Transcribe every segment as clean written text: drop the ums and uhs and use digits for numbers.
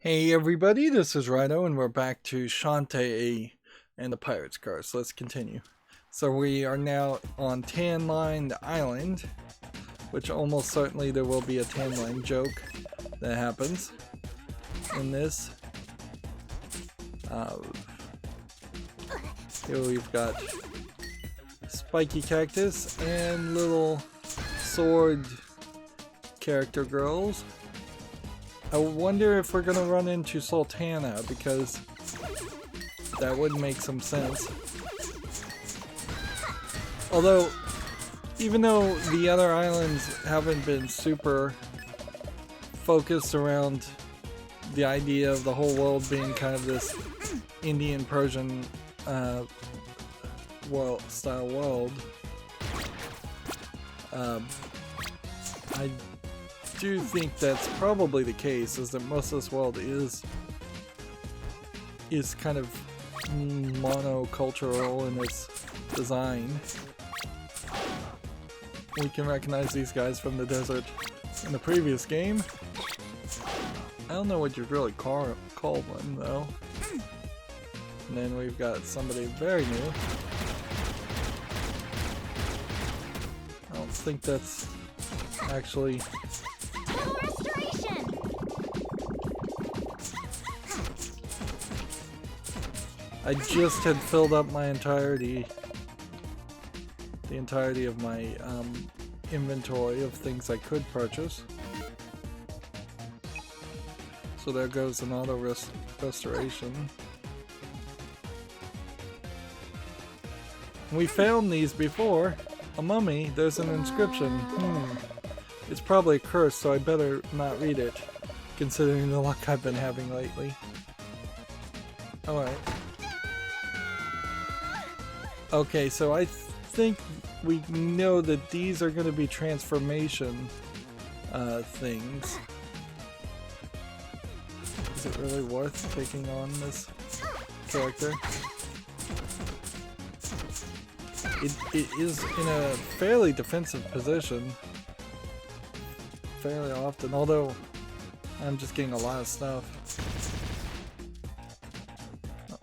Hey everybody, this is Rydo and we're back to Shantae and the Pirate's Curse. Let's continue. So we are now on Tan-Lined Island, which almost certainly there will be a tan-line joke that happens in this. Here we've got spiky cactus and little sword character girls. I wonder if we're gonna run into Sultana, because that would make some sense. Although, even though the other islands haven't been super focused around the idea of the whole world being kind of this Indian Persian style world, I do think that's probably the case, is that most of this world is kind of monocultural in its design. We can recognize these guys from the desert in the previous game. I don't know what you'd really call them though. And then we've got somebody very new. I don't think that's actually I just had filled up my the entirety of my inventory of things I could purchase. So there goes an auto restoration. We found these before. A mummy. There's an inscription. It's probably a curse, so I better not read it, considering the luck I've been having lately. Alright. Okay, so I think we know that these are going to be transformation things. Is it really worth taking on this character? It is in a fairly defensive position fairly often, although I'm just getting a lot of stuff.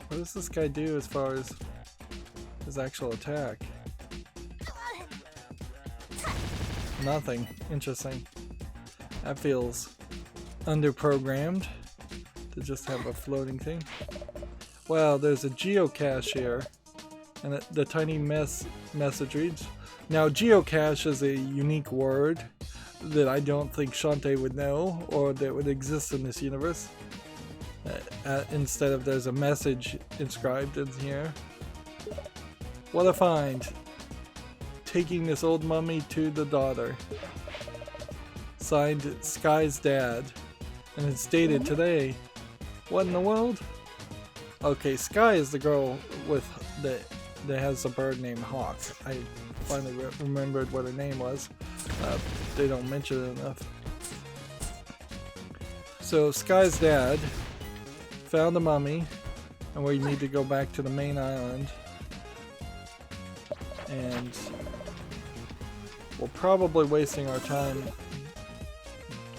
What does this guy do as far as his actual attack? Nothing. Interesting. That feels underprogrammed to just have a floating thing. Well, there's a geocache here, and the tiny message reads. Now, geocache is a unique word that I don't think Shantae would know, or that would exist in this universe. Instead of there's a message inscribed in here. What a find. Taking this old mummy to the daughter. Signed Sky's dad. And it's dated today. What in the world? Okay, Sky is the girl with that has a bird named Hawk. I finally remembered what her name was. They don't mention it enough. So Sky's dad found the mummy, and we need to go back to the main island. And we're probably wasting our time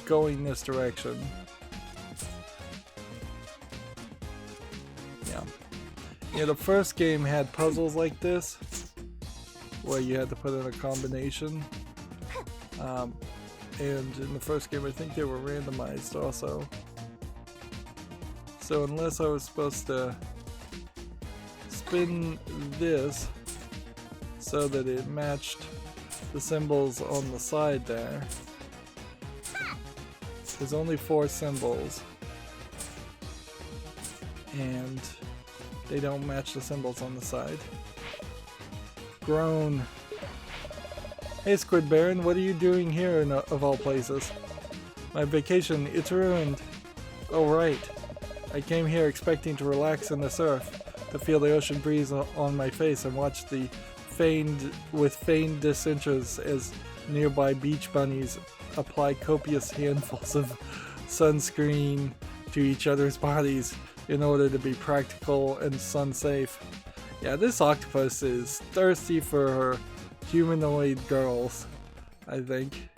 going this direction. Yeah, the first game had puzzles like this, where you had to put in a combination. And in the first game I think they were randomized also. So unless I was supposed to spin this so that it matched the symbols on the side there. There's only 4 symbols, and they don't match the symbols on the side. Groan. Hey Squid Baron, what are you doing here of all places? My vacation, it's ruined. Oh right. I came here expecting to relax in the surf, to feel the ocean breeze on my face and watch the feigned disinterest as nearby beach bunnies apply copious handfuls of sunscreen to each other's bodies in order to be practical and sun safe. Yeah, this octopus is thirsty for her humanoid girls, I think.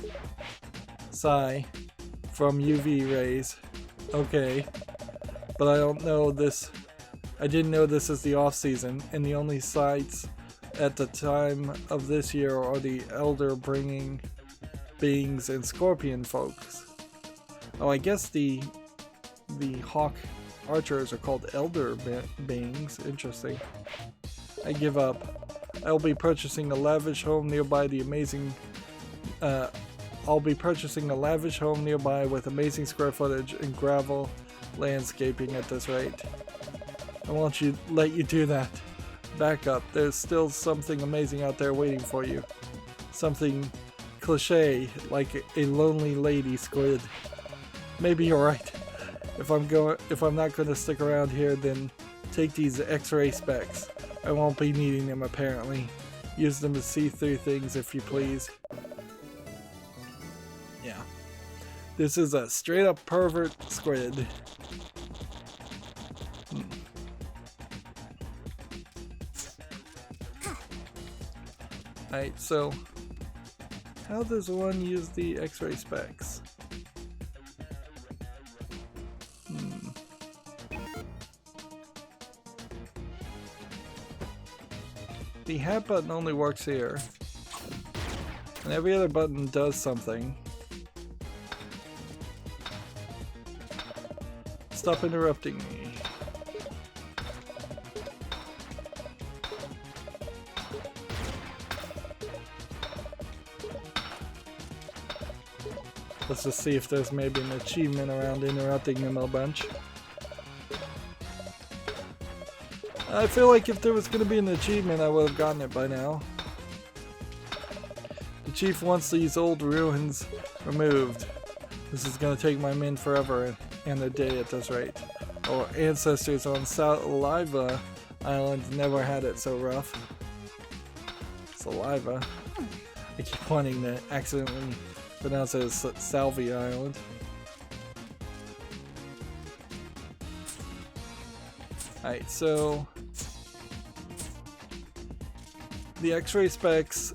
Sigh. From UV rays. Okay. but I don't know this. I didn't know this is the off season, and the only sights at the time of this year are the elder bringing beings and scorpion folks. Oh, I guess the hawk archers are called elder beings. Interesting. I give up. I'll be purchasing a lavish home nearby with amazing square footage and gravel landscaping at this rate. I won't let you do that. Back up. There's still something amazing out there waiting for you. Something cliche, like a lonely lady squid. Maybe you're right. If I'm not going to stick around here, then take these X-ray specs. I won't be needing them apparently. Use them to see through things if you please. Yeah. This is a straight up pervert squid. Alright, so how does one use the X-ray specs? The hat button only works here, and every other button does something. Stop interrupting me. Let's just see if there's maybe an achievement around interrupting him a bunch. I feel like if there was going to be an achievement, I would have gotten it by now. The chief wants these old ruins removed. This is going to take my men forever and a day at this rate. Our ancestors on Saliva Island never had it so rough. Saliva. I keep wanting to accidentally pronounce it as Salvi Island. Alright, so the X-ray specs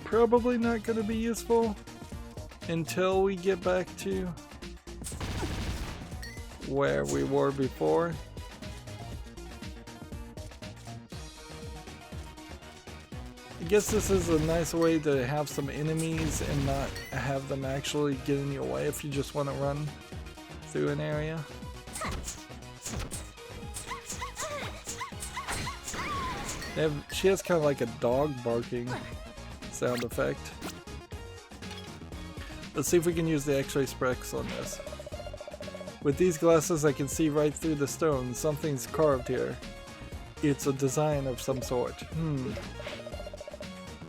probably not going to be useful until we get back to where we were before. I guess this is a nice way to have some enemies and not have them actually get in your way if you just want to run through an area. She has kind of like a dog barking sound effect. Let's see if we can use the X-ray specs on this. With these glasses I can see right through the stone. Something's carved here. It's a design of some sort.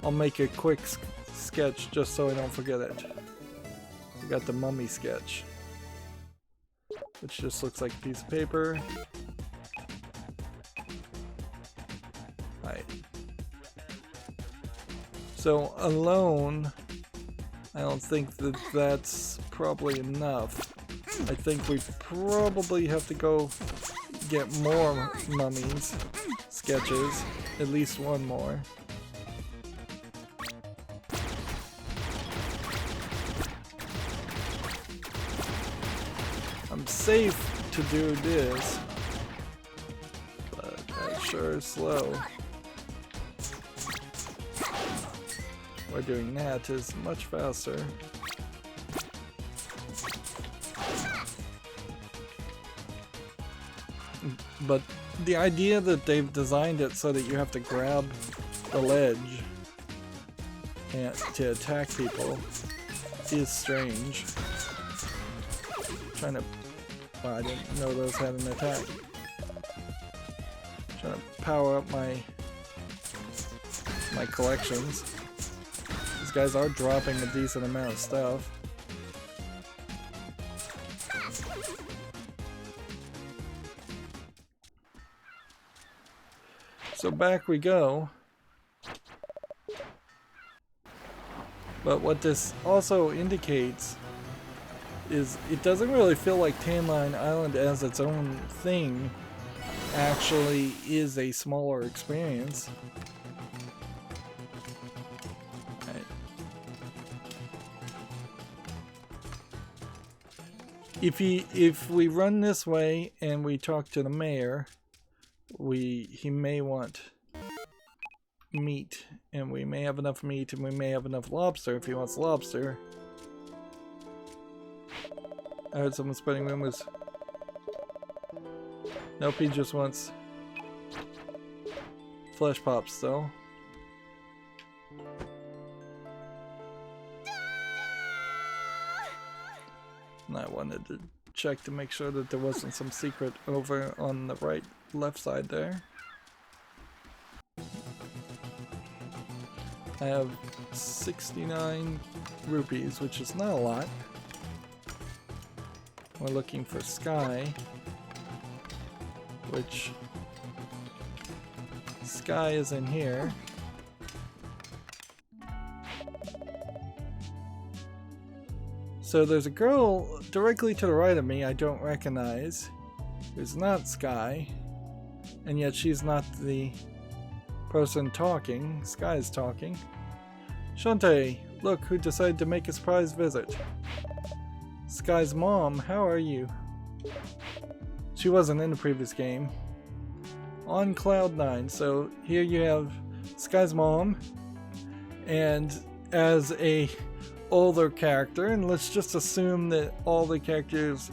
I'll make a quick sketch just so I don't forget it. We got the mummy sketch, which just looks like a piece of paper. Right. So alone, I don't think that that's probably enough. I think we probably have to go get more mummies sketches, at least one more. I'm safe to do this, but that sure is slow. Why doing that is much faster. But the idea that they've designed it so that you have to grab the ledge and to attack people is strange. Trying to... Well, I didn't know those had an attack. Trying to power up my collections. These guys are dropping a decent amount of stuff. So back we go. But what this also indicates is it doesn't really feel like Tanline Island as its own thing actually is a smaller experience. if we run this way and we talk to the mayor, he may want meat, and we may have enough meat, and we may have enough lobster if he wants lobster. I heard someone spreading rumors. Nope, he just wants flesh pops though. And I wanted to check to make sure that there wasn't some secret over on the left side there. I have 69 rupees, which is not a lot. We're looking for Sky, which Sky is in here. So there's a girl directly to the right of me I don't recognize, who's not Sky, and yet she's not the person talking. Sky's talking. Shantae, look who decided to make a surprise visit. Sky's mom, how are you? She wasn't in the previous game. On Cloud 9, so here you have Sky's mom, and as a older character, and let's just assume that all the characters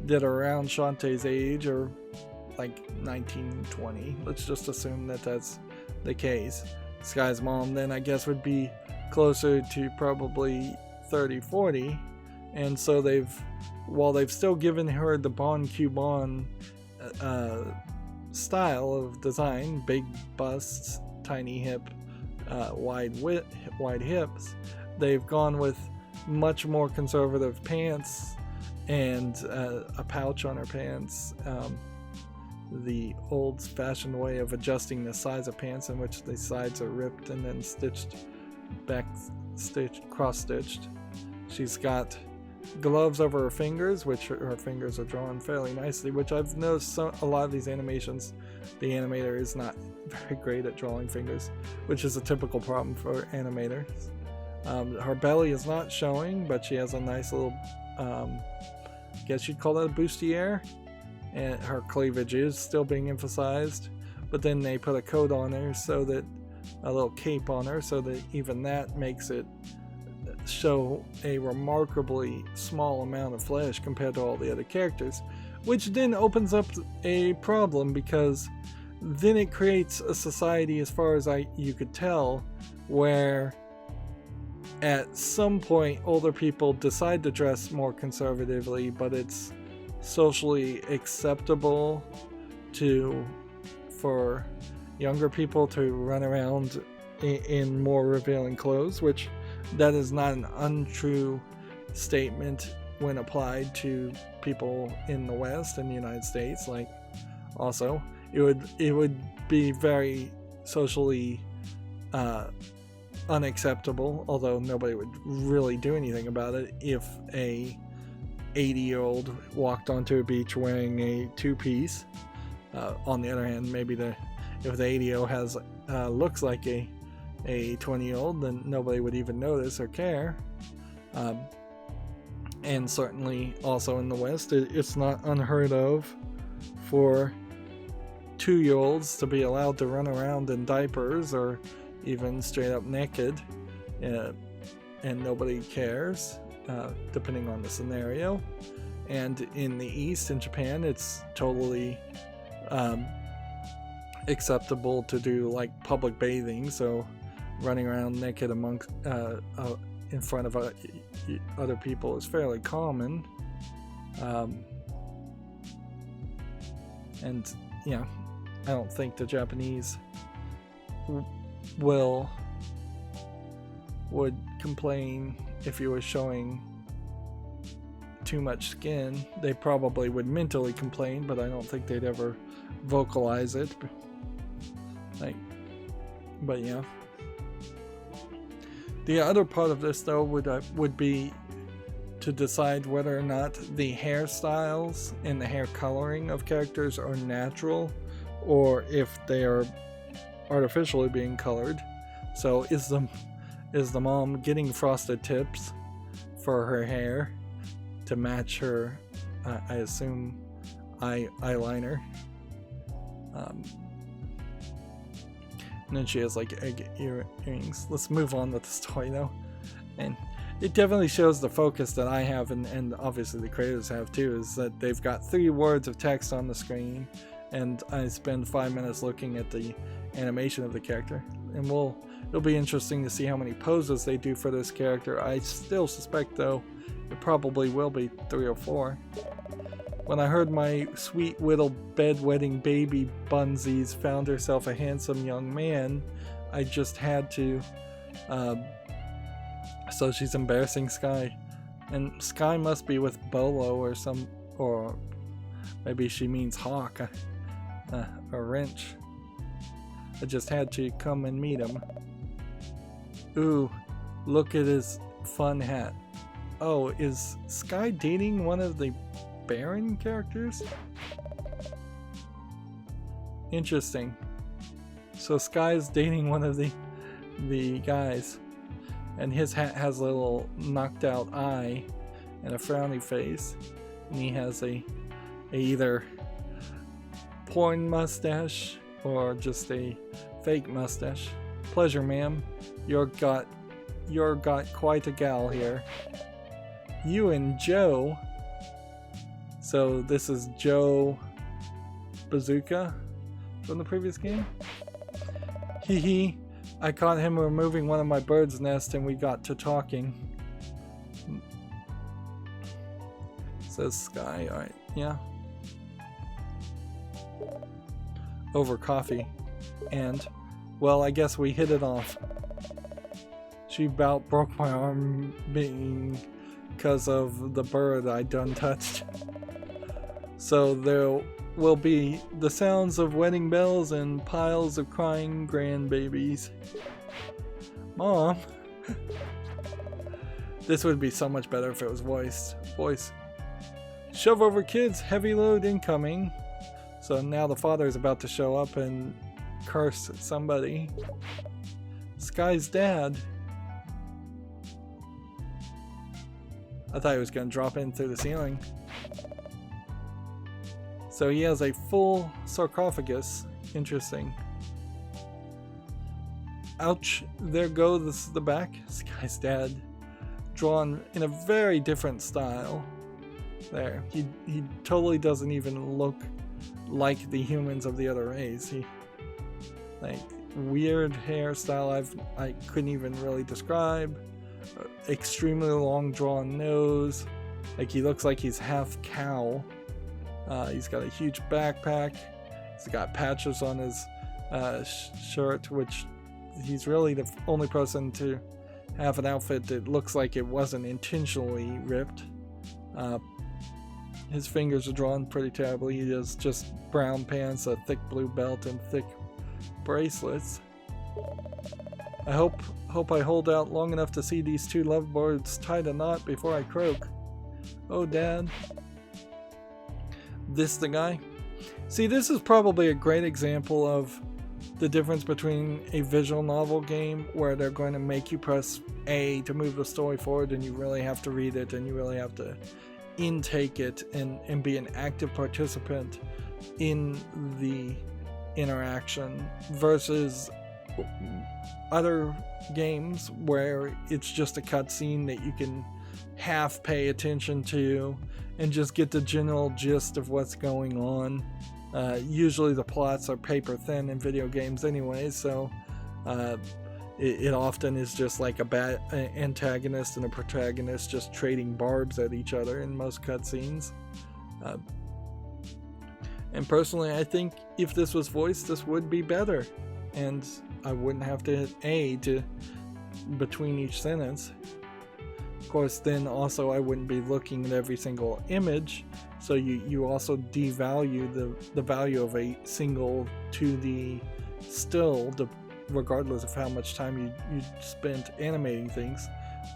that are around Shantae's age are like 19, 20. Let's just assume that that's the case. Sky's mom then I guess would be closer to probably 30, 40, and so while they've still given her the Bon Q-Bon style of design, big busts, tiny hip, wide hips, they've gone with much more conservative pants and a pouch on her pants. The old-fashioned way of adjusting the size of pants, in which the sides are ripped and then cross-stitched. She's got gloves over her fingers, which her fingers are drawn fairly nicely, which I've noticed a lot of these animations, the animator is not very great at drawing fingers, which is a typical problem for animators. Her belly is not showing, but she has a nice little, I guess you'd call that a bustier, and her cleavage is still being emphasized, but then they put a coat on her, so that a little cape on her, so that even that makes it show a remarkably small amount of flesh compared to all the other characters, which then opens up a problem, because then it creates a society, as far as you could tell, where at some point older people decide to dress more conservatively, but it's socially acceptable for younger people to run around in more revealing clothes, which that is not an untrue statement when applied to people in the West and the United States. Like, also, it would be very socially unacceptable, although nobody would really do anything about it, if a 80-year-old walked onto a beach wearing a two-piece. On the other hand, maybe if the 80-year-old has looks like a 20-year-old, then nobody would even notice or care. And certainly also in the West, it's not unheard of for 2-year-olds to be allowed to run around in diapers or even straight up naked, and nobody cares, depending on the scenario. And in the East, in Japan, it's totally acceptable to do like public bathing, so running around naked amongst in front of other people is fairly common. And yeah, I don't think the Japanese would complain if you were showing too much skin. They probably would mentally complain, but I don't think they'd ever vocalize it. But yeah. The other part of this, though, would be to decide whether or not the hairstyles and the hair coloring of characters are natural, or if they are artificially being colored. So is the mom getting frosted tips for her hair to match her I assume eyeliner. And then she has like egg earrings. Let's move on with the story though. And it definitely shows the focus that I have, and obviously the creators have too, is that they've got 3 words of text on the screen, and I spend 5 minutes looking at the animation of the character. And it'll be interesting to see how many poses they do for this character. I still suspect though it probably will be 3 or 4. When I heard my sweet little bedwetting baby Bunsies found herself a handsome young man, I just had to. So she's embarrassing Sky. And Sky must be with Bolo or maybe she means Hawk, or Wrench. I just had to come and meet him. Ooh, look at his fun hat. Oh, is Sky dating one of the Baron characters? Interesting. So Sky's dating one of the guys, and his hat has a little knocked out eye and a frowny face, and he has a either porn mustache or just a fake mustache. Pleasure, ma'am. You're got quite a gal here. You and Joe. So this is Joe Bazooka from the previous game. Hee hee. I caught him removing one of my bird's nests and we got to talking. Says Sky. Alright, yeah. Over coffee. And, well, I guess we hit it off. She about broke my arm because of the bird I done touched. So there will be the sounds of wedding bells and piles of crying grandbabies. Mom! This would be so much better if it was voice. Shove over kids, heavy load incoming. So now the father is about to show up and curse at somebody. Sky's dad. I thought he was going to drop in through the ceiling. So he has a full sarcophagus. Interesting. Ouch, there goes the back. Sky's dad. Drawn in a very different style. There. He totally doesn't even look like the humans of the other race. He, like, weird hairstyle I couldn't even really describe. Extremely long drawn nose. Like, he looks like he's half cow. He's got a huge backpack. He's got patches on his shirt, which he's really the only person to have an outfit that looks like it wasn't intentionally ripped. His fingers are drawn pretty terribly. He has just brown pants, a thick blue belt, and thick bracelets. I hope I hold out long enough to see these 2 lovebirds tied a knot before I croak. Oh, Dad. This the guy? See, this is probably a great example of the difference between a visual novel game where they're going to make you press A to move the story forward and you really have to read it and you really have to intake it and be an active participant in the interaction, versus other games where it's just a cutscene that you can half pay attention to and just get the general gist of what's going on. Usually the plots are paper thin in video games anyway, so it often is just like a bad antagonist and a protagonist just trading barbs at each other in most cutscenes. And personally, I think if this was voiced, this would be better, and I wouldn't have to hit A to between each sentence. Of course, then also I wouldn't be looking at every single image, so you also devalue the value of a single 2D still, regardless of how much time you spent animating things,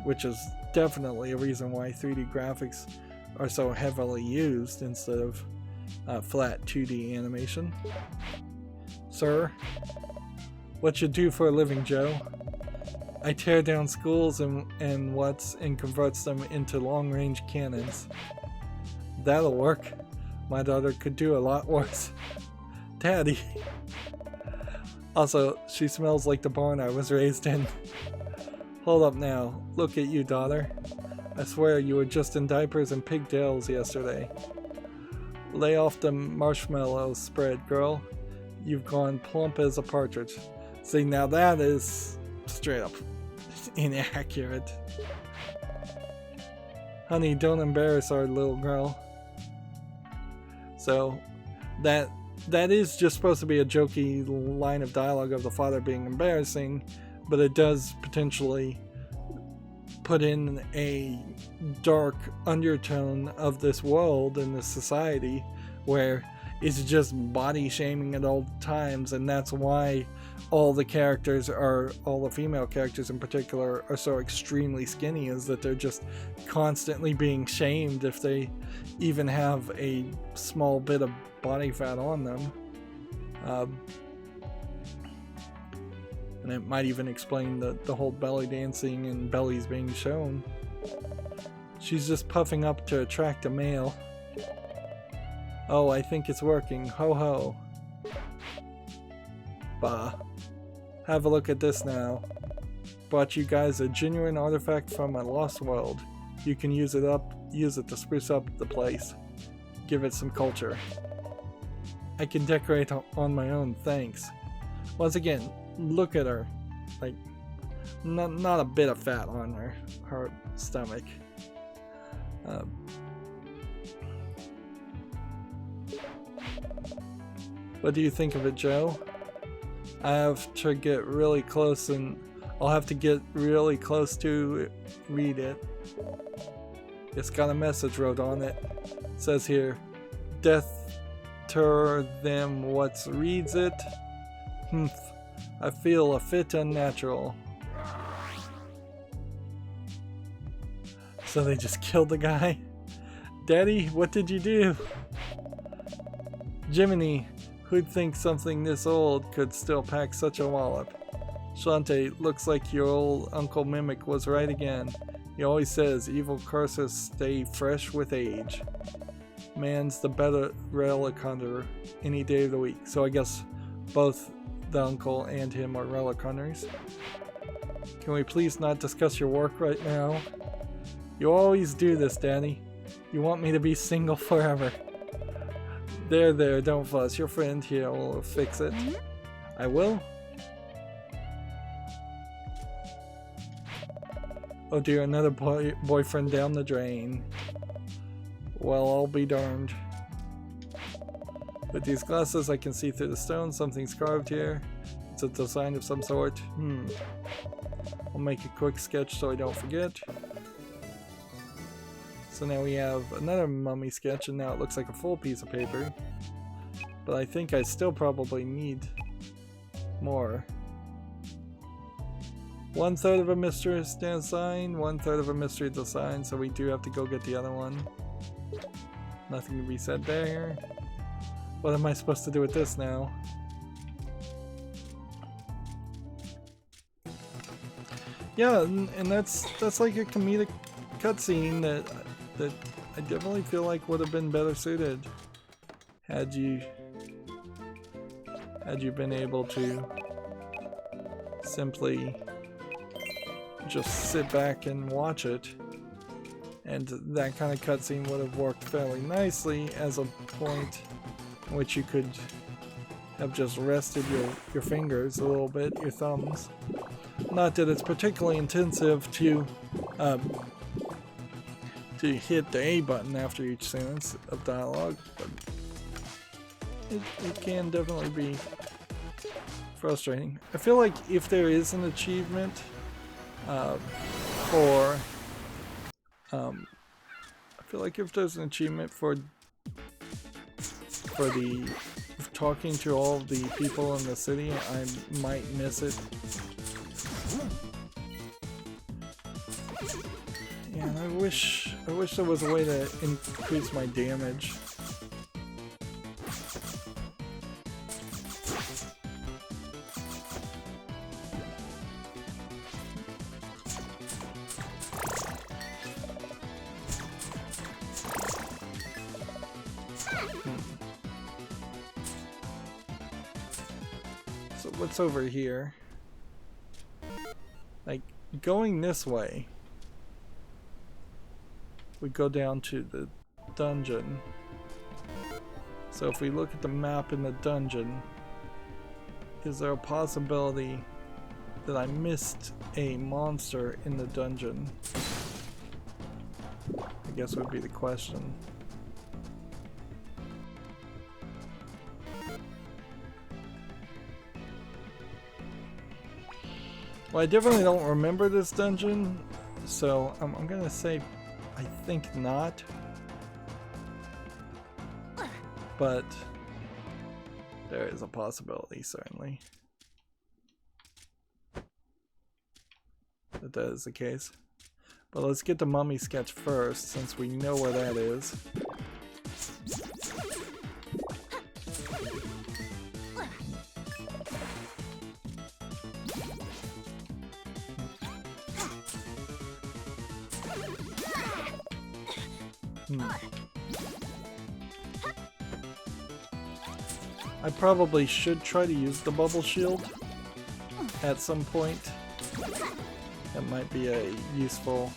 which is definitely a reason why 3D graphics are so heavily used instead of flat 2D animation. Sir, what you do for a living, Joe? I tear down schools and converts them into long-range cannons. That'll work. My daughter could do a lot worse. Daddy. Also, she smells like the barn I was raised in. Hold up now. Look at you, daughter. I swear you were just in diapers and pigtails yesterday. Lay off the marshmallow spread, girl. You've gone plump as a partridge. See, now that is straight up inaccurate. Honey, don't embarrass our little girl. So, that is just supposed to be a jokey line of dialogue of the father being embarrassing, but it does potentially put in a dark undertone of this world and this society where it's just body shaming at all times, and that's why all the female characters in particular are so extremely skinny, is that they're just constantly being shamed if they even have a small bit of body fat on them. And it might even explain the whole belly dancing and bellies being shown. She's just puffing up to attract a male. Oh, I think it's working. Ho ho. Bah. Have a look at this now. Brought you guys a genuine artifact from a lost world. You can use it to spruce up the place. Give it some culture. I can decorate on my own, thanks. Once again, look at her. Like, not a bit of fat on her stomach. What do you think of it, Joe? I have to get really close, and I'll have to get really close to read it. It's got a message wrote on it. It says here, death to them what reads it. Humph. I feel a fit unnatural. So they just killed the guy? Daddy, what did you do? Jiminy, who'd think something this old could still pack such a wallop? Shantae, looks like your old Uncle Mimic was right again. He always says evil curses stay fresh with age. Man's the better relic hunter any day of the week. So I guess both the uncle and him are relic hunters. Can we please not discuss your work right now? You always do this, Danny. You want me to be single forever. There, don't fuss. Your friend here will fix it. I will? Oh dear, another boyfriend down the drain. Well, I'll be darned. With these glasses, I can see through the stone. Something's carved here. It's a design of some sort. I'll make a quick sketch so I don't forget. So now we have another mummy sketch, and now it looks like a full piece of paper. But I think I still probably need more. 1/3 of a mystery design, 1/3 of a mystery design, so we do have to go get the other one. Nothing to be said there. What am I supposed to do with this now? Yeah, and that's like a comedic cutscene that I definitely feel like would have been better suited had you been able to simply just sit back and watch it. And that kind of cutscene would have worked fairly nicely as a point in which you could have just rested your fingers a little bit, your thumbs. Not that it's particularly intensive to hit the A button after each sentence of dialogue, but it can definitely be frustrating. I feel like if there is an achievement for the talking to all of the people in the city, I might miss it. Yeah, and I wish there was a way to increase my damage. So what's over here? Like, going this way, we go down to the dungeon. So if we look at the map in the dungeon, is there a possibility that I missed a monster in the dungeon? I guess would be the question. Well, I definitely don't remember this dungeon, so I'm gonna say I think not. But there is a possibility, certainly, that is the case. But let's get the mummy sketch first, since we know where that is. I probably should try to use the bubble shield at some point. That might be a useful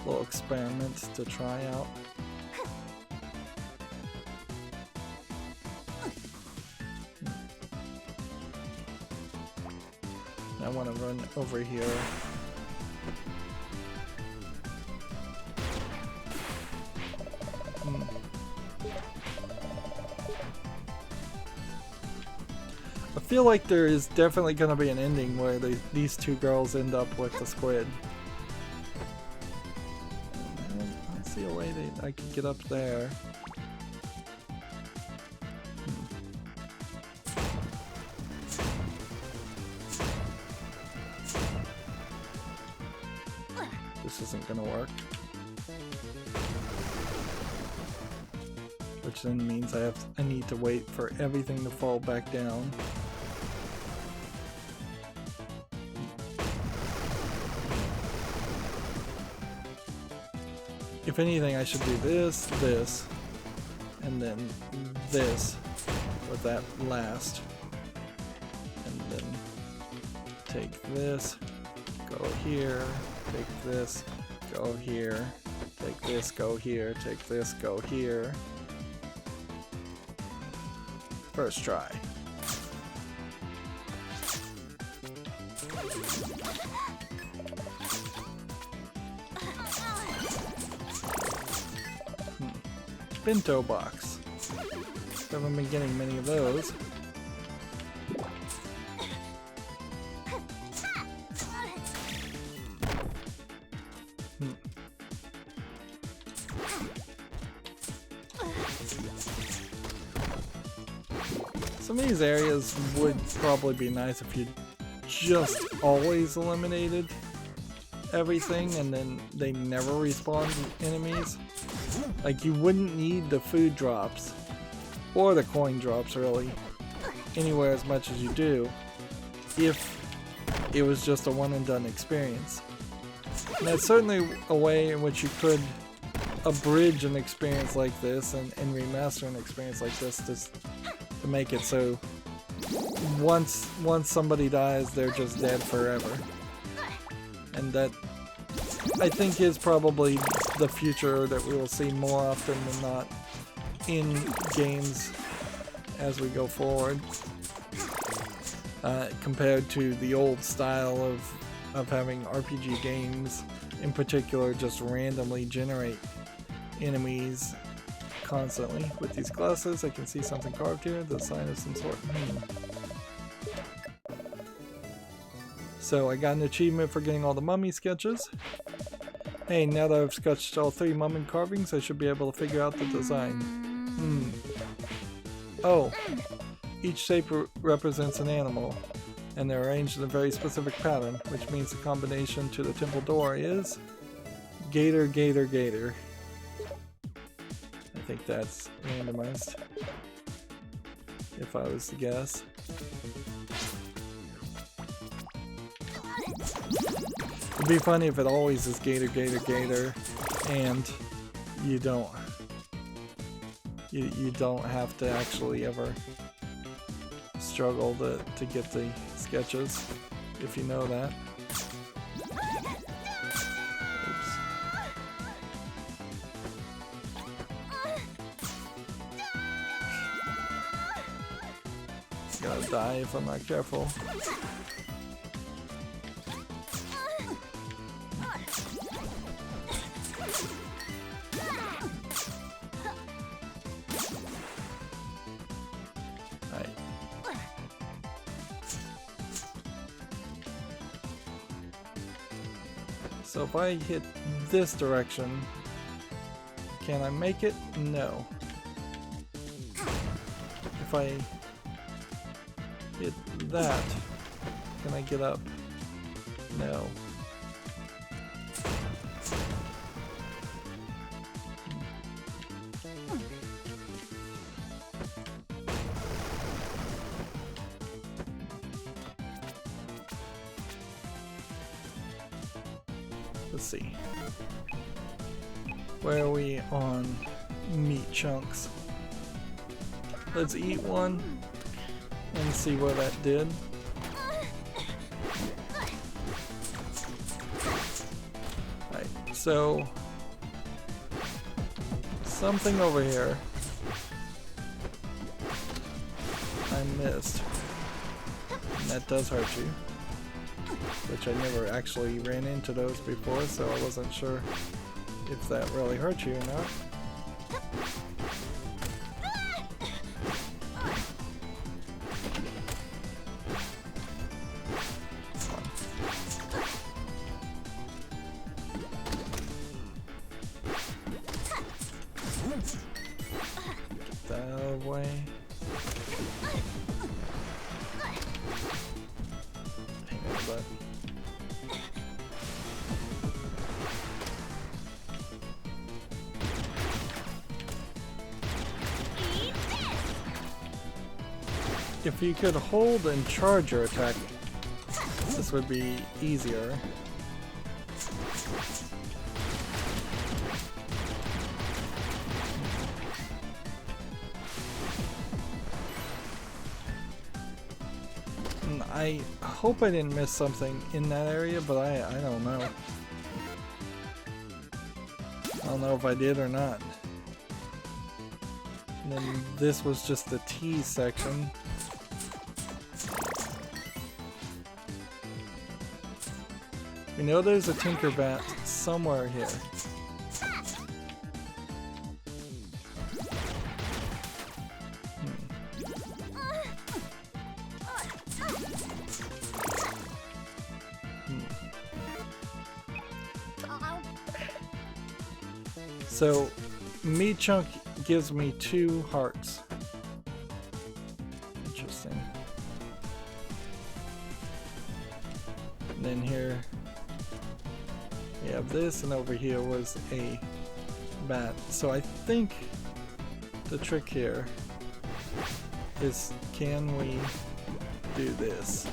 little experiment to try out. I want to run over here. I feel like there is definitely going to be an ending where these two girls end up with the squid. I see a way that I could get up there. This isn't going to work. Which then means I need to wait for everything to fall back down. If anything, I should do this, and then this with that last. And then take this, go here, take this, go here, take this, go here, take this, go here. First try. Bento box. Haven't been getting many of those. Some of these areas would probably be nice if you just always eliminated everything and then they never respawned enemies. Like, you wouldn't need the food drops or the coin drops really anywhere as much as you do if it was just a one and done experience. And that's certainly a way in which you could abridge an experience like this and remaster an experience like this to make it so once somebody dies, they're just dead forever. And that, I think, is probably the future that we will see more often than not in games as we go forward, compared to the old style of having RPG games in particular just randomly generate enemies constantly. With these glasses, I can see something carved here, the sign of some sort. So I got an achievement for getting all the mummy sketches. Hey, now that I've sketched all 3 mummy carvings, I should be able to figure out the design. Oh, each shape represents an animal, and they're arranged in a very specific pattern, which means the combination to the temple door is gator, gator, gator. I think that's randomized, if I was to guess. It'd be funny if it always is gator, gator, gator, and you don't You don't have to actually ever struggle to get the sketches, if you know that. Oops. Gonna die if I'm not careful. So if I hit this direction, can I make it? No. If I hit that, can I get up? No. Let's see. Where are we on meat chunks? Let's eat one and see what that did. Alright, so something over here I missed. And that does hurt you. Which I never actually ran into those before, so I wasn't sure if that really hurt you or not. Get that out of the way. Hang on a bit. If you could hold and charge your attack, this would be easier. And I hope I didn't miss something in that area, but I don't know. I don't know if I did or not. And then this was just the T section. We know there's a Tinkerbat somewhere here. So, meat chunk gives me 2 hearts. Interesting. And then here we have this, and over here was a bat. So I think the trick here is, can we do this?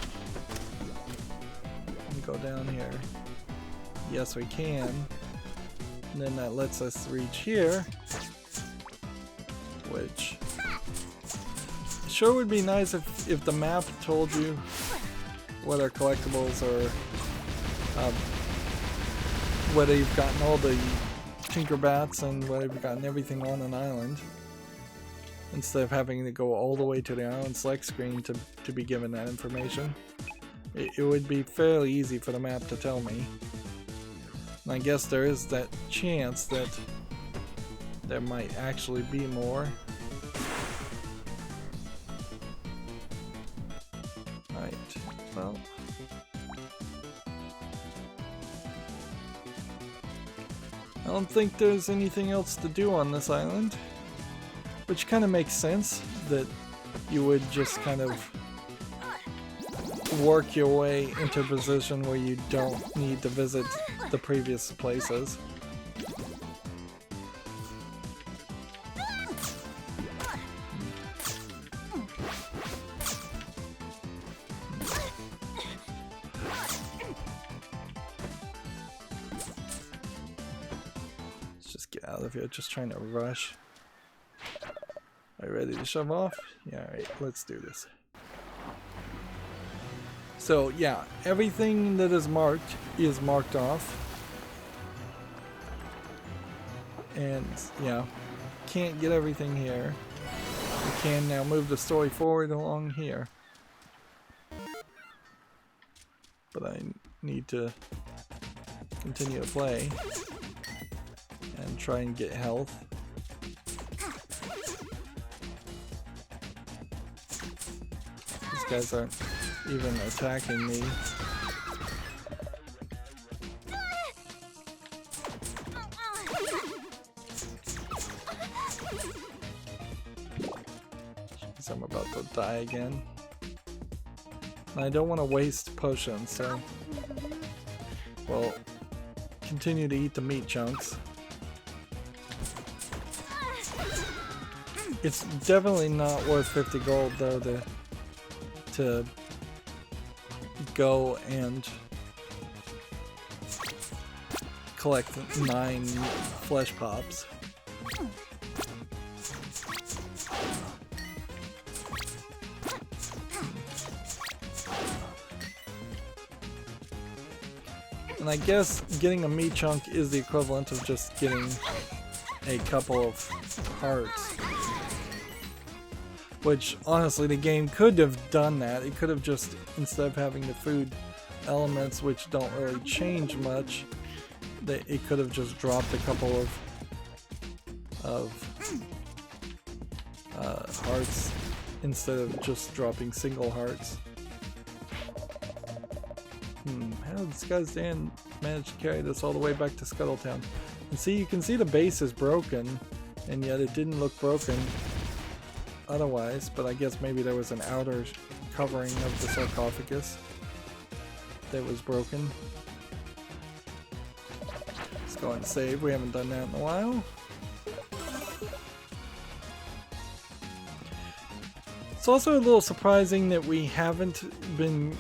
And go down here. Yes, we can. And then that lets us reach here, which sure would be nice if the map told you what are collectibles, or whether you've gotten all the Tinkerbats and whether you've gotten everything on an island, instead of having to go all the way to the island select screen to be given that information. It would be fairly easy for the map to tell me. And I guess there is that chance that there might actually be more. Right, well. I don't think there's anything else to do on this island, which kind of makes sense that you would just kind of work your way into a position where you don't need to visit the previous places. Let's just get out of here, just trying to rush. Are you ready to shove off? Yeah, alright, let's do this. So yeah, everything that is marked off. And yeah, can't get everything here. We can now move the story forward along here. But I need to continue to play and try and get health. These guys aren't even attacking me. Jeez, I'm about to die again. And I don't want to waste potions, so we'll continue to eat the meat chunks. It's definitely not worth 50 gold though to go and collect 9 flesh pops. And I guess getting a meat chunk is the equivalent of just getting a couple of hearts. Which, honestly, the game could have done that. It could have just, instead of having the food elements, which don't really change much, it could have just dropped a couple of hearts instead of just dropping single hearts. How did this guy's Dan manage to carry this all the way back to Scuttletown? And see, you can see the base is broken, and yet it didn't look broken otherwise, but I guess maybe there was an outer covering of the sarcophagus that was broken. Let's go and save. We haven't done that in a while. It's also a little surprising that we haven't been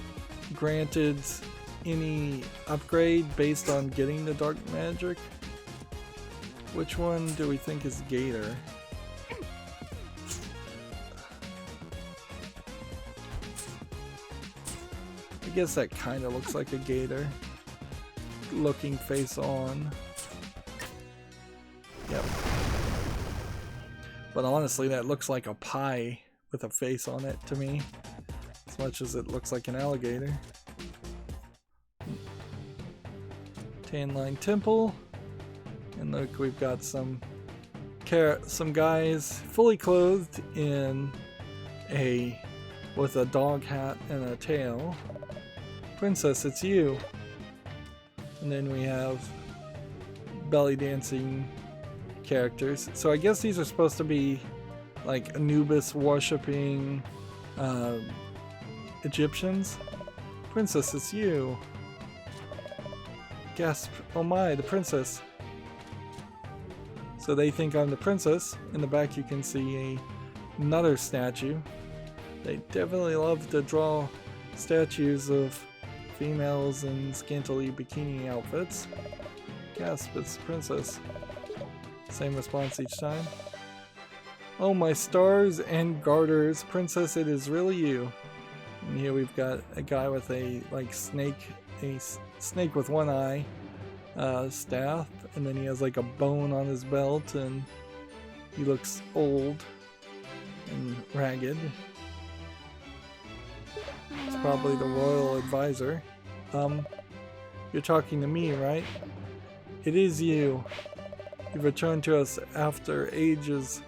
granted any upgrade based on getting the dark magic. Which one do we think is Gator? I guess that kind of looks like a gator. Looking face on. Yep. But honestly, that looks like a pie with a face on it to me. As much as it looks like an alligator. Tan Line Temple. And look, we've got some guys fully clothed in with a dog hat and a tail. Princess, it's you. And then we have belly dancing characters. So I guess these are supposed to be like Anubis worshipping Egyptians. Princess, it's you. Gasp, oh my, the princess. So they think I'm the princess. In the back you can see another statue. They definitely love to draw statues of females in scantily bikini outfits. Gasp, it's the princess. Same response each time. Oh my stars and garters, princess, it is really you. And here we've got a guy with a snake with one eye staff, and then he has like a bone on his belt, and he looks old and ragged. It's probably the royal advisor. You're talking to me, right? It is you. You've returned to us after ages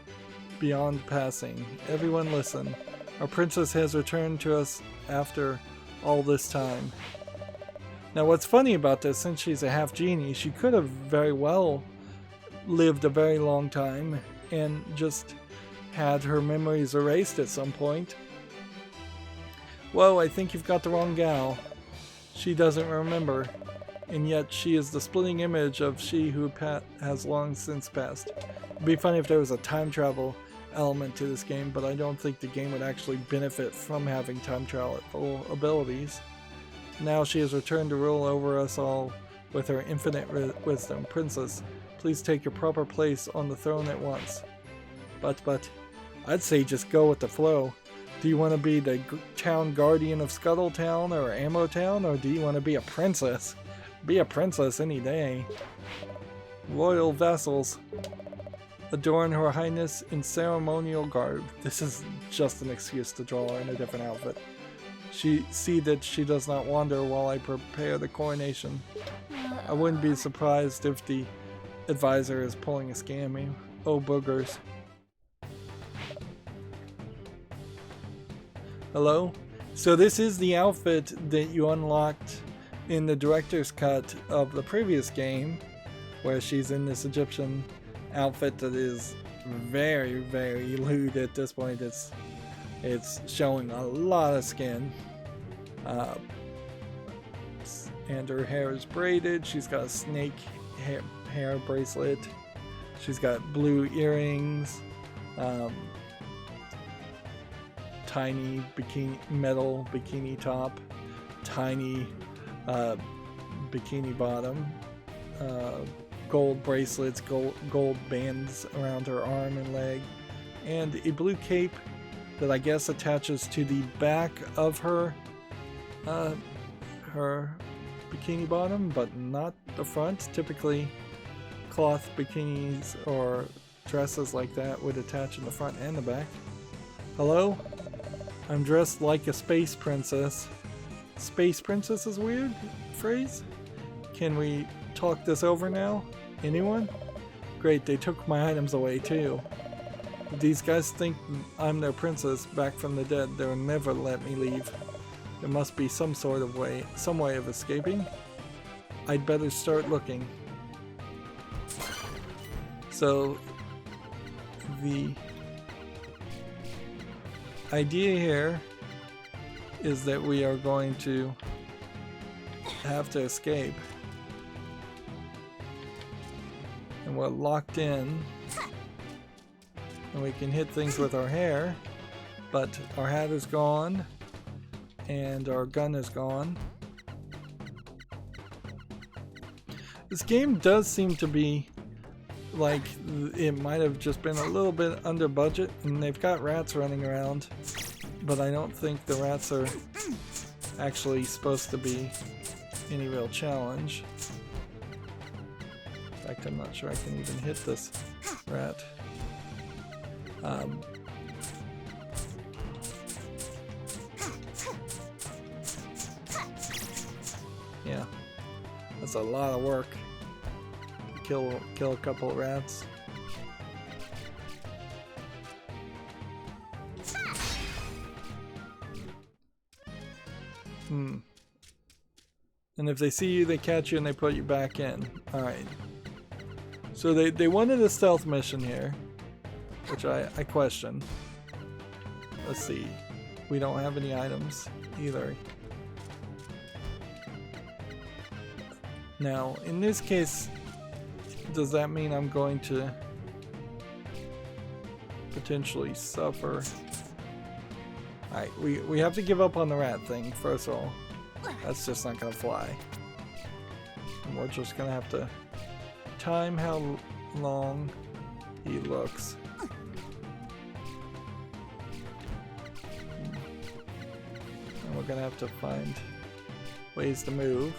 beyond passing. Everyone listen. Our princess has returned to us after all this time. Now what's funny about this, since she's a half genie, she could have very well lived a very long time and just had her memories erased at some point. Whoa, I think you've got the wrong gal. She doesn't remember, and yet she is the splitting image of she who has long since passed. It'd be funny if there was a time travel element to this game, but I don't think the game would actually benefit from having time travel abilities. Now she has returned to rule over us all with her infinite wisdom. Princess, please take your proper place on the throne at once. But, I'd say just go with the flow. Do you want to be the town guardian of Scuttletown or Ammo Town, or do you want to be a princess? Be a princess any day. Royal vassals. Adorn Her Highness in ceremonial garb. This is just an excuse to draw her in a different outfit. See that she does not wander while I prepare the coronation. I wouldn't be surprised if the advisor is pulling a scammy. Oh boogers. Hello? So this is the outfit that you unlocked in the director's cut of the previous game, where she's in this Egyptian outfit that is very, very lewd at this point. It's showing a lot of skin. And her hair is braided. She's got a snake hair bracelet. She's got blue earrings. Tiny metal bikini top. Tiny bikini bottom. Gold bracelets, gold bands around her arm and leg, and a blue cape that I guess attaches to the back of her bikini bottom, but not the front. Typically, cloth bikinis or dresses like that would attach in the front and the back. Hello? I'm dressed like a space princess. Space princess is a weird phrase. Can we talk this over now? Anyone? Great, they took my items away too. If these guys think I'm their princess back from the dead, they'll never let me leave. There must be some way of escaping. I'd better start looking. So the idea here is that we are going to have to escape. And we're locked in, and we can hit things with our hair, but our hat is gone and our gun is gone. This game does seem to be like it might have just been a little bit under budget, and they've got rats running around, but I don't think the rats are actually supposed to be any real challenge. In fact, I'm not sure I can even hit this rat. Yeah, that's a lot of work. Kill a couple of rats. And if they see you, they catch you and they put you back in. Alright. So they wanted a stealth mission here, which I question. Let's see. We don't have any items either. Now, in this case, does that mean I'm going to potentially suffer? Alright, we have to give up on the rat thing, first of all. That's just not gonna fly. And we're just gonna have to time how long he looks. And we're gonna have to find ways to move.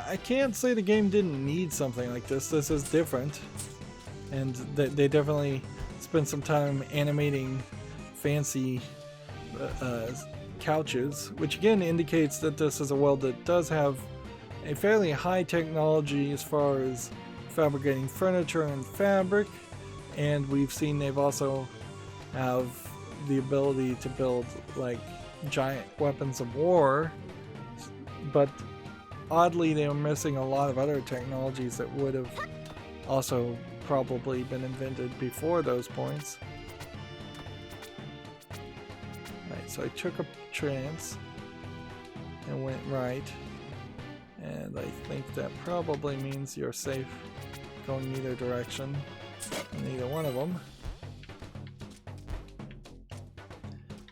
I can't say the game didn't need something like this. This is different. And they definitely spent some time animating fancy couches, which again indicates that this is a world that does have a fairly high technology as far as fabricating furniture and fabric. And we've seen they've also have the ability to build like giant weapons of war. But oddly, they were missing a lot of other technologies that would have also probably been invented before those points. Right, so I took a chance and went right, and I think that probably means you're safe going either direction in either one of them.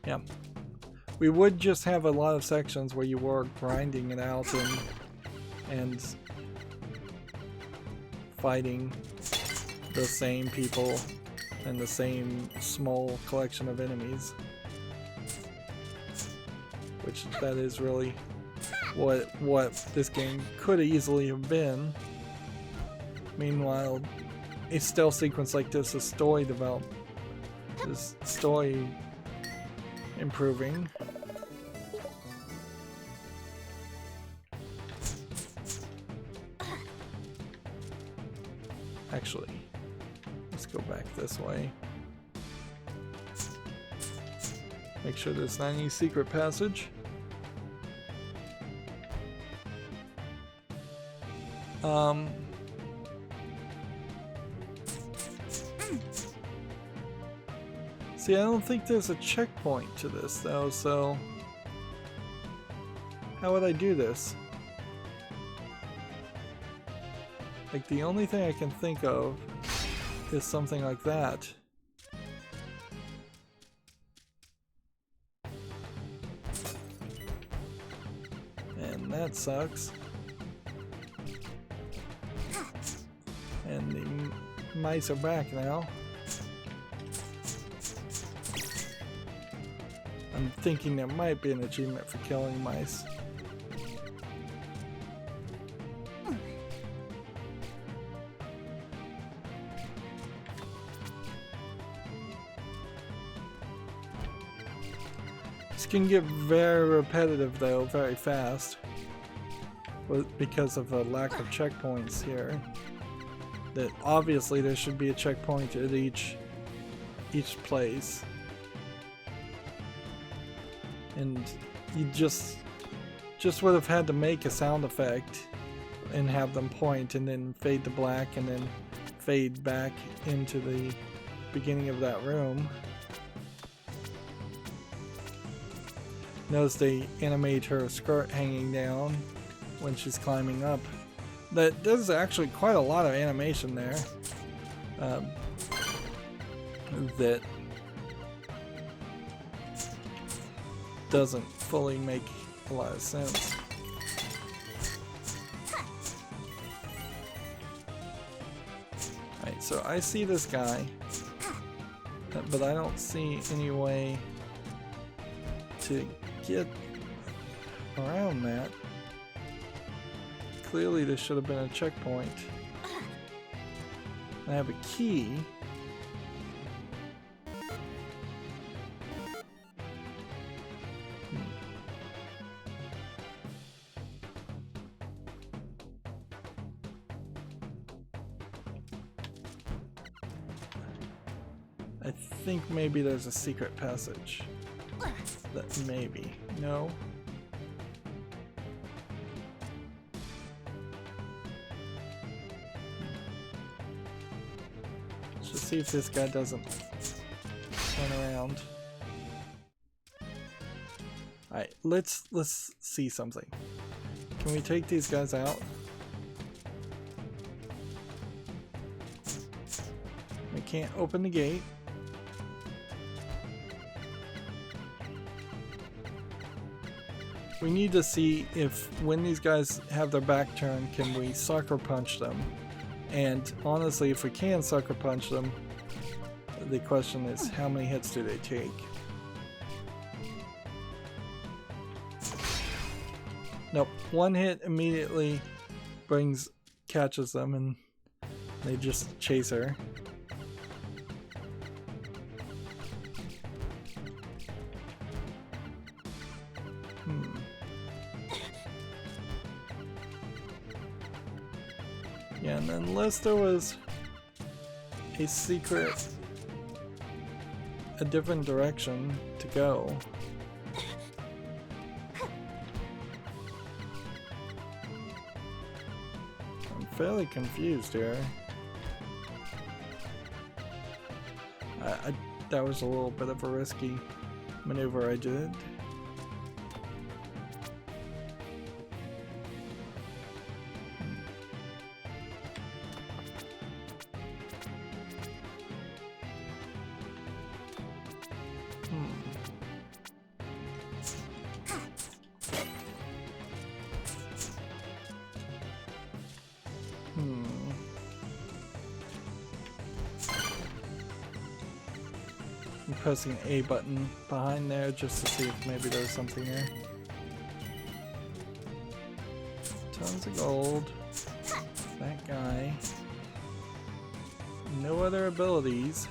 Yep. We would just have a lot of sections where you were grinding it out and fighting the same people and the same small collection of enemies. Which that is really what this game could easily have been. Meanwhile, a stealth sequence like this is story development. Is story improving. Actually, let's go back this way. Make sure there's not any secret passage. See, I don't think there's a checkpoint to this though, so how would I do this? Like, the only thing I can think of is something like that. And that sucks. And the mice are back now. I'm thinking there might be an achievement for killing mice. This can get very repetitive though, very fast. Because of the lack of checkpoints here. That obviously there should be a checkpoint at each place. And you just would have had to make a sound effect and have them point and then fade to black and then fade back into the beginning of that room. Notice they animate her skirt hanging down when she's climbing up. There's actually quite a lot of animation there that doesn't fully make a lot of sense. Alright, so I see this guy, but I don't see any way to get around that. Clearly there should have been a checkpoint. I have a key. I think maybe there's a secret passage. That maybe. No. Let's just see if this guy doesn't turn around. Alright, let's see something. Can we take these guys out? We can't open the gate. We need to see if when these guys have their back turned, can we sucker punch them? And honestly, if we can sucker punch them, the question is how many hits do they take? Nope, one hit immediately catches them and they just chase her. Yeah, and unless there was a secret, a different direction to go. I'm fairly confused here. That was a little bit of a risky maneuver I did. pressing A button behind there just to see if maybe there's something there. Tons of gold. That guy. No other abilities.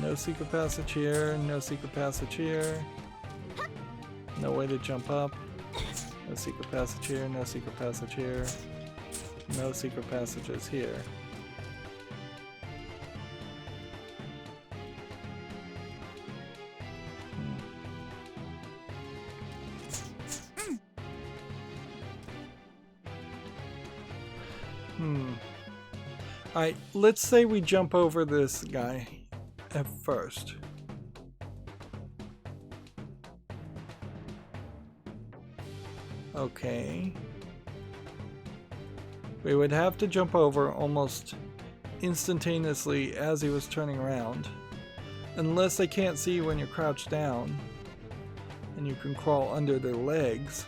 No secret passage here, no secret passage here. No way to jump up. No secret passage here, no secret passage here. No secret passages here. Alright, let's say we jump over this guy at first. Okay. We would have to jump over almost instantaneously as he was turning around. Unless they can't see you when you're crouched down. And you can crawl under their legs.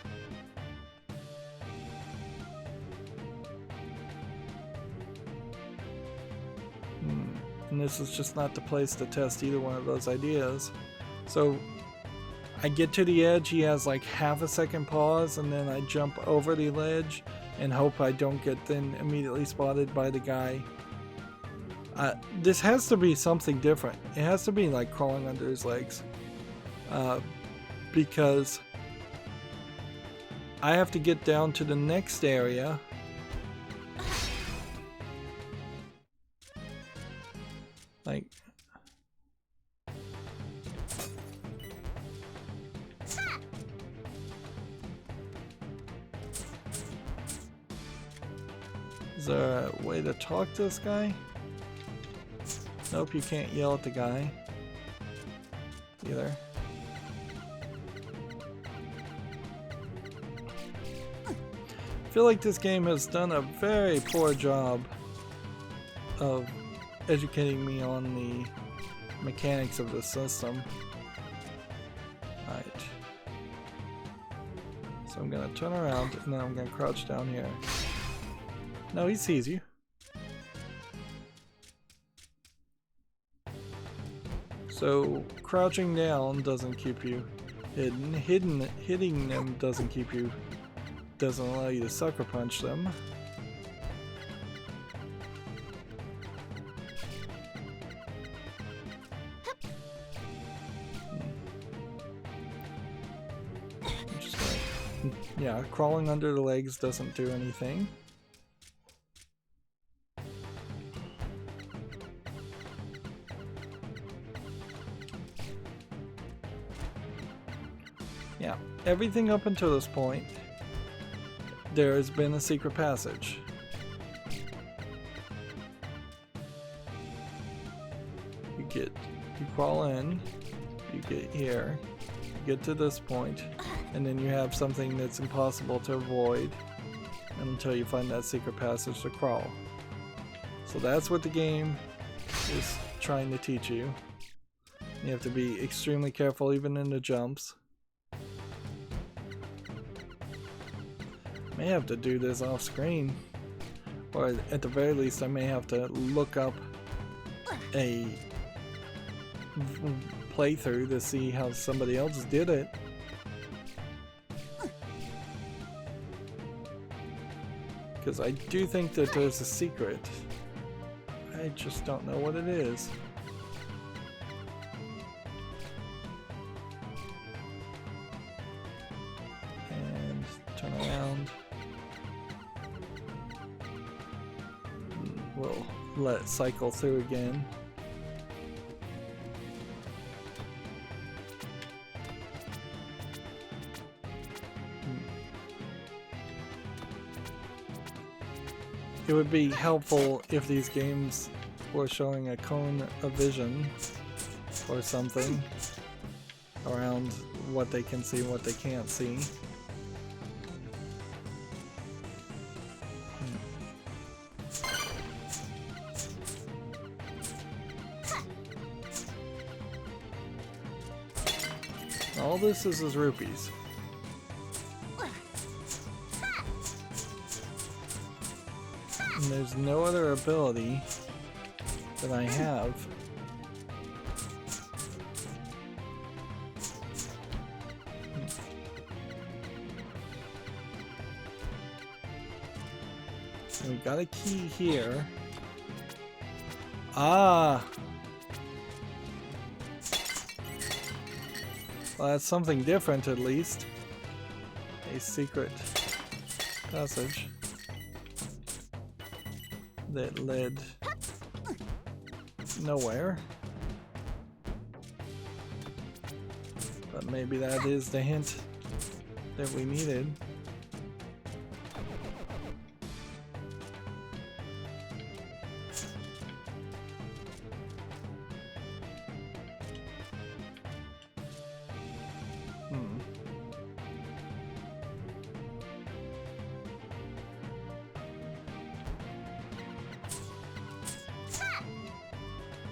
And this is just not the place to test either one of those ideas. So I get to the edge, he has like half a second pause, and then I jump over the ledge and hope I don't get then immediately spotted by the guy. This has to be something different. It has to be like crawling under his legs. Because I have to get down to the next area. Like, is there a way to talk to this guy? Nope, you can't yell at the guy either. I feel like this game has done a very poor job of educating me on the mechanics of the system. Alright. So I'm gonna turn around and then I'm gonna crouch down here. No, he sees you. So crouching down doesn't keep you hidden. Hitting them doesn't keep you, doesn't allow you to sucker punch them. Yeah, crawling under the legs doesn't do anything. Yeah, everything up until this point, there has been a secret passage. You crawl in, you get here, you get to this point, and then you have something that's impossible to avoid until you find that secret passage to crawl. So that's what the game is trying to teach you. You have to be extremely careful even in the jumps. May have to do this off screen, or at the very least I may have to look up a playthrough to see how somebody else did it. Because I do think that there's a secret. I just don't know what it is. And turn around. We'll let it cycle through again. It would be helpful if these games were showing a cone of vision or something around what they can see and what they can't see. All this is rupees. And there's no other ability that I have. So we got a key here. Ah! Well, that's something different at least. A secret passage that led nowhere. But maybe that is the hint that we needed.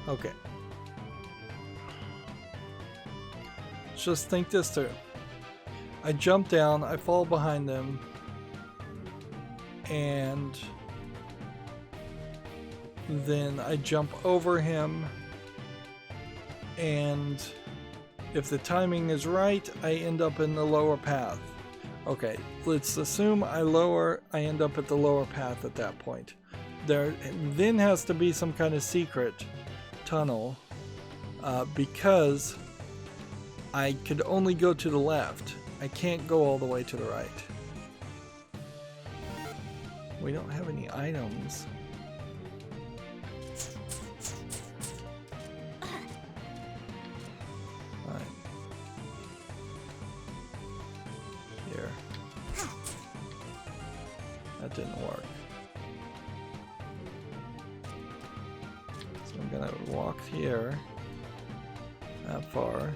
Okay. Just think this through. I jump down, I fall behind them, and then I jump over him, and if the timing is right, I end up in the lower path. Okay, let's assume I end up at the lower path at that point. There then has to be some kind of secret tunnel because I could only go to the left. I can't go all the way to the right. We don't have any items. Right. Here. That didn't work. I'm gonna walk here that far.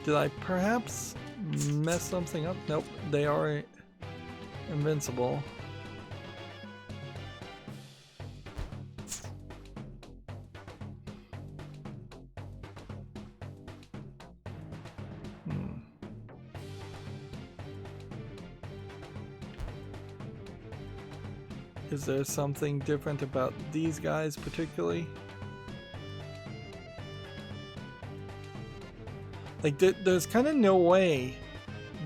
Did I perhaps mess something up? Nope, they are invincible. Is there something different about these guys particularly? Like, there's kind of no way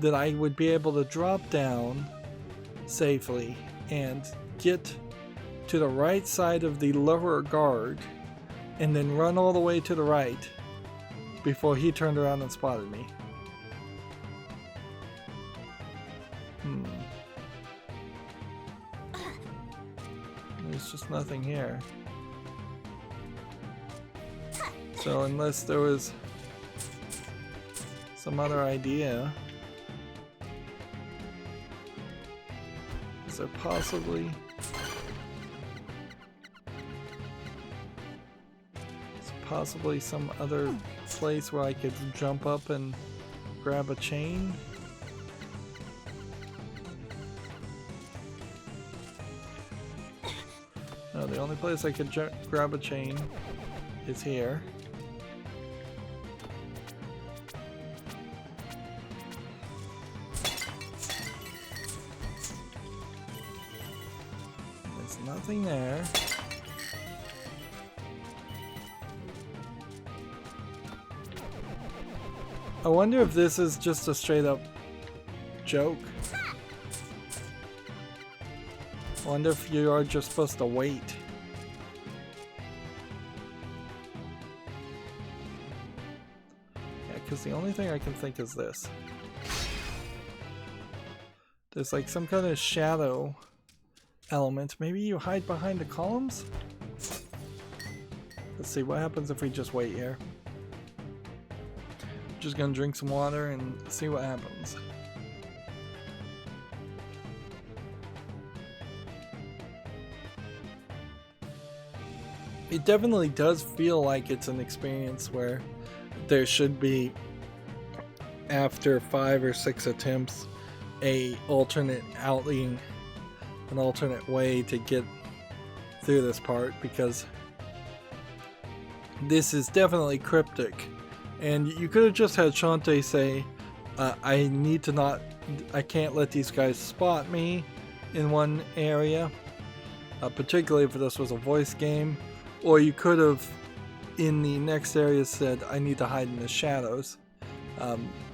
that I would be able to drop down safely and get to the right side of the lower guard and then run all the way to the right before he turned around and spotted me. There's just nothing here. So unless there was some other idea, is there possibly some other place where I could jump up and grab a chain? No, the only place I could grab a chain is here. There's nothing there. I wonder if this is just a straight up joke. I wonder if you are just supposed to wait. Yeah, because the only thing I can think is this. There's like some kind of shadow element. Maybe you hide behind the columns? Let's see what happens if we just wait here. Just gonna drink some water and see what happens. It definitely does feel like it's an experience where there should be, after 5 or 6 attempts, an alternate outing, an alternate way to get through this part, because this is definitely cryptic. And you could have just had Shantae say, I need to not, I can't let these guys spot me in one area, particularly if this was a voice game, or you could have in the next area said I need to hide in the shadows.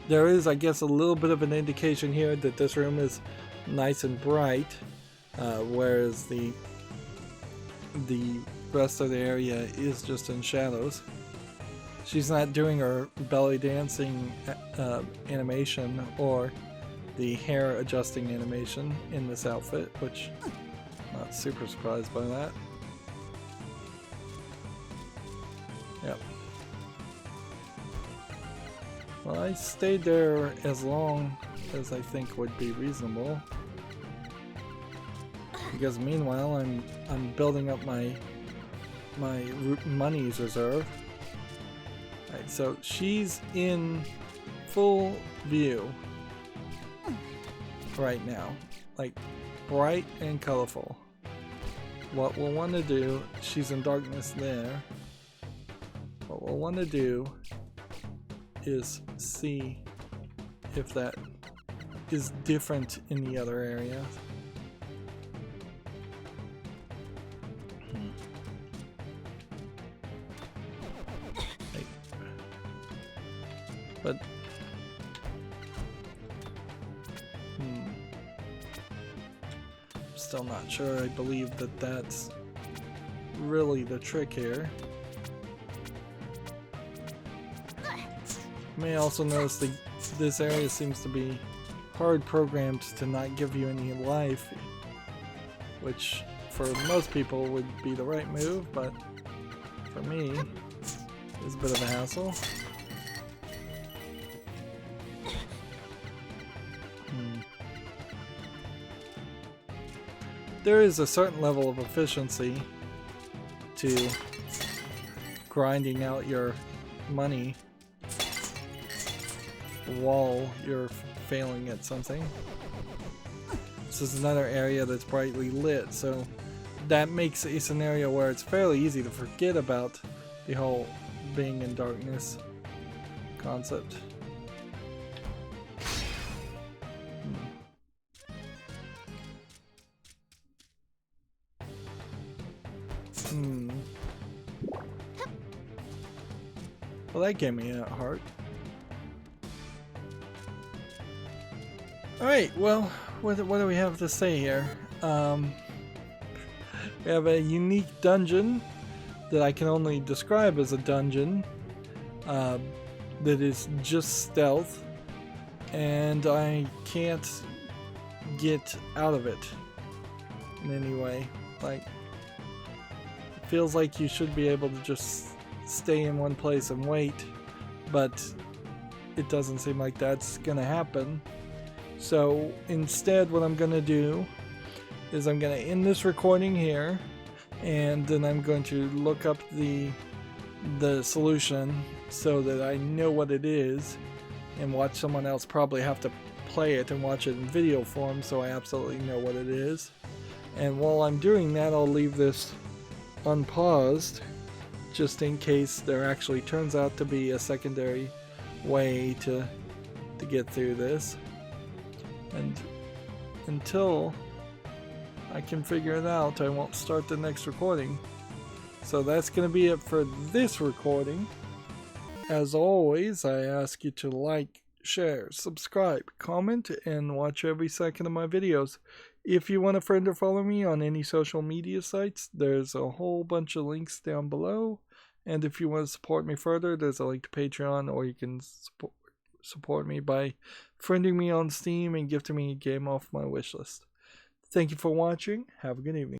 There is, I guess, a little bit of an indication here that this room is nice and bright, whereas the rest of the area is just in shadows. She's not doing her belly dancing animation or the hair adjusting animation in this outfit, which I'm not super surprised by that. Yep. Well, I stayed there as long as I think would be reasonable, because meanwhile I'm building up my monies reserve. Right, so she's in full view right now, like bright and colorful. What we'll want to do, she's in darkness there. What we'll want to do is see if that is different in the other area. But still not sure I believe that that's really the trick here. You may also notice that this area seems to be hard programmed to not give you any life, which for most people would be the right move, but for me is a bit of a hassle. There is a certain level of efficiency to grinding out your money while you're failing at something. This is another area that's brightly lit, so that makes a scenario where it's fairly easy to forget about the whole being in darkness concept. Well, that gave me a heart. Alright, well, what do we have to say here? We have a unique dungeon that I can only describe as a dungeon that is just stealth, and I can't get out of it in any way. Like, it feels like you should be able to just stay in one place and wait, but it doesn't seem like that's gonna happen. So instead, what I'm gonna do is I'm gonna end this recording here, and then I'm going to look up the solution so that I know what it is, and watch someone else probably have to play it and watch it in video form so I absolutely know what it is. And while I'm doing that, I'll leave this unpaused just in case there actually turns out to be a secondary way to get through this. And until I can figure it out, I won't start the next recording. So that's going to be it for this recording. As always, I ask you to like, share, subscribe, comment, and watch every second of my videos. If you want to friend or follow me on any social media sites, there's a whole bunch of links down below. And if you want to support me further, there's a link to Patreon, or you can support me by friending me on Steam and gifting me a game off my wishlist. Thank you for watching. Have a good evening.